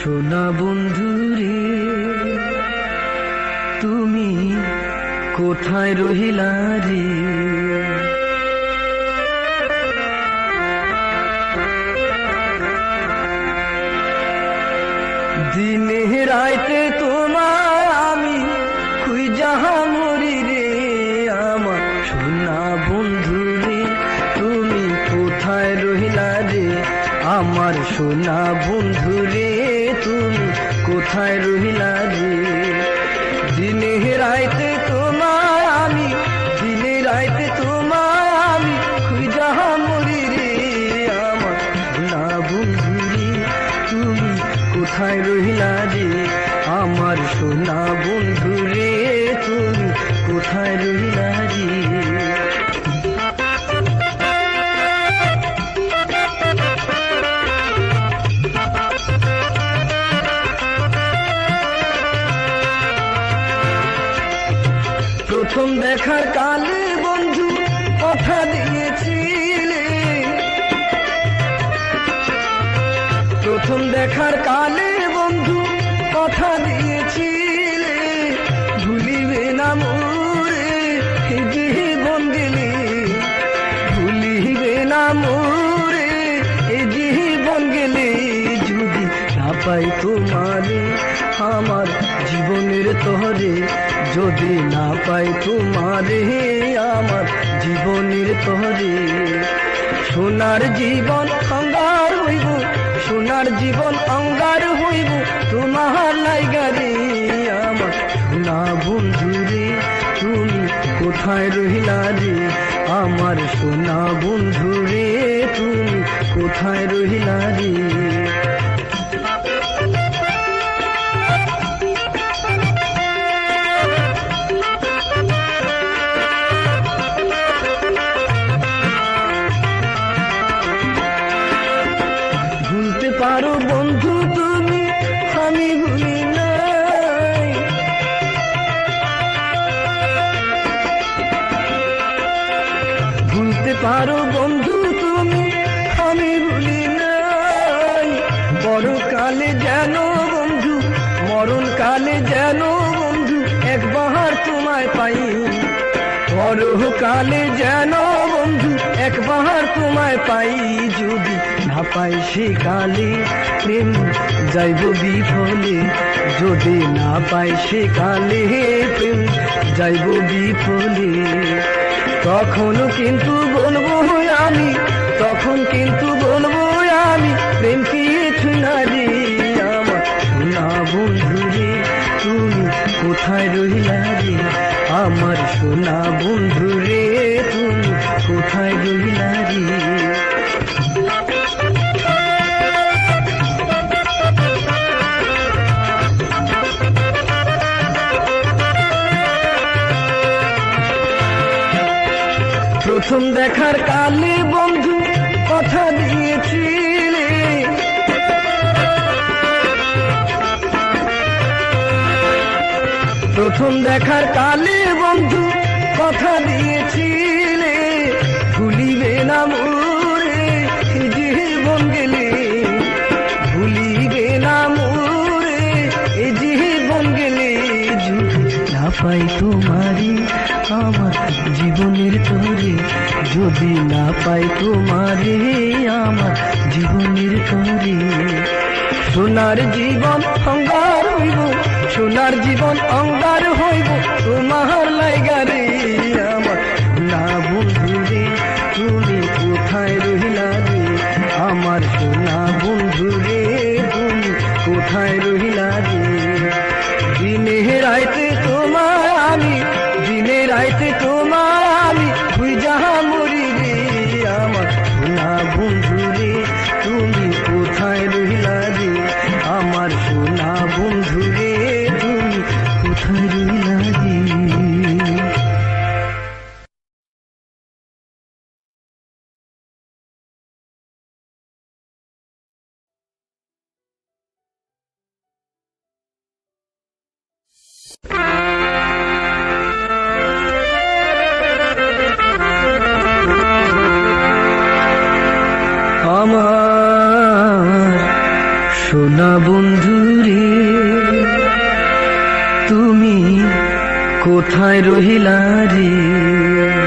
সোনা বন্ধুরে তুমি কোথায় রহিলা রে? দিনে রাইতে তোমার আমি খুঁজা মরি রে। আমার সোনা বন্ধুরে তুমি কোথায় রহিলা রে? আমার সোনা বন্ধুরে তুমি কোথায় রহিলা রে? দিনে রাইতে তোমার আমি, দিনে রাইতে তোমার আমি খুঁজা মরি রে। আমার সোনা বন্ধুরে তুমি কোথায় রহিলা রে? আমার সোনা বন্ধুরে তুমি কোথায় রহিলা রে? প্রথম দেখার কালে বন্ধু কথা দিয়েছিলে, প্রথম দেখার কালে বন্ধু কথা দিয়েছিলে, ভুলিবে না মোরে জীবন গেলে, ভুলিবে না মোরে জীবন গেলে। যদি না পাই তোমারে আমার জীবনের তরে, যদি না পাই তোমারে আমার জীবনের তরে, সোনার জীবন অঙ্গার হইব, সোনার জীবন অঙ্গার হইব তোমার লাইগারে। আমার সোনা বন্ধুরে তুমি কোথায় রহিলা রে? আমার সোনা বন্ধুরে তুমি কোথায় রহিলা রে? ভুলতে পারো বন্ধু তুমি, আমি ভুলি নাই। ভুলতে পারো বন্ধু তুমি, আমি ভুলি নাই। বড় কালে যেন বন্ধু, মরণ কালে যেন বন্ধু একবার তোমায় পাই। বড় কালে যেন বন্ধু একবার তোমায় পাই। যদি না পাই সে কালে প্রেম যাইব বিফলে, যদি না পাই সে কালে প্রেম যাইব বিফলে। তখন কিন্তু বলবো আমি, তখন কিন্তু বলবো আমি প্রেম কিছু না রে। আমার সোনা বন্ধুরে তুমি কোথায় রহিলা রে? আমার সোনা বন্ধুরে তুমি কোথায় রহিলা রে? প্রথম দেখার কালে বন্ধু কথা দিয়েছিলে, প্রথম দেখার কালে বন্ধু কথা দিয়েছিলে, ভুলিবে না মোরে জীবন গেলে, ভুলিবে না মোরে জীবন গেলে। যদি না পাই তোমারে আমার জীবনের তরে, যদি না পাই তোমারে আমার জীবনের তরে, সোনার জীবন অঙ্গার হইব, সোনার জীবন অঙ্গার হইব তোমার লাইগারে। আমার সোনা বন্ধুরে তুমি কোথায় রহিলা রে? আমার সোনা বন্ধুরে তুমি কোথায় রহিলা রে? দিনে রাইতে তোমার আমি, দিনে রাইতে তোমার আমি খুঁজা মরি রে। আমার সোনা বন্ধুরে তুমি কোথায় রহিলা রে? আমার সোনা বন্ধুরে তুমি কোথায় রহিলা রে? আমার সোনা বন্ধু রে, তুমি কোথায় রহিলা রে?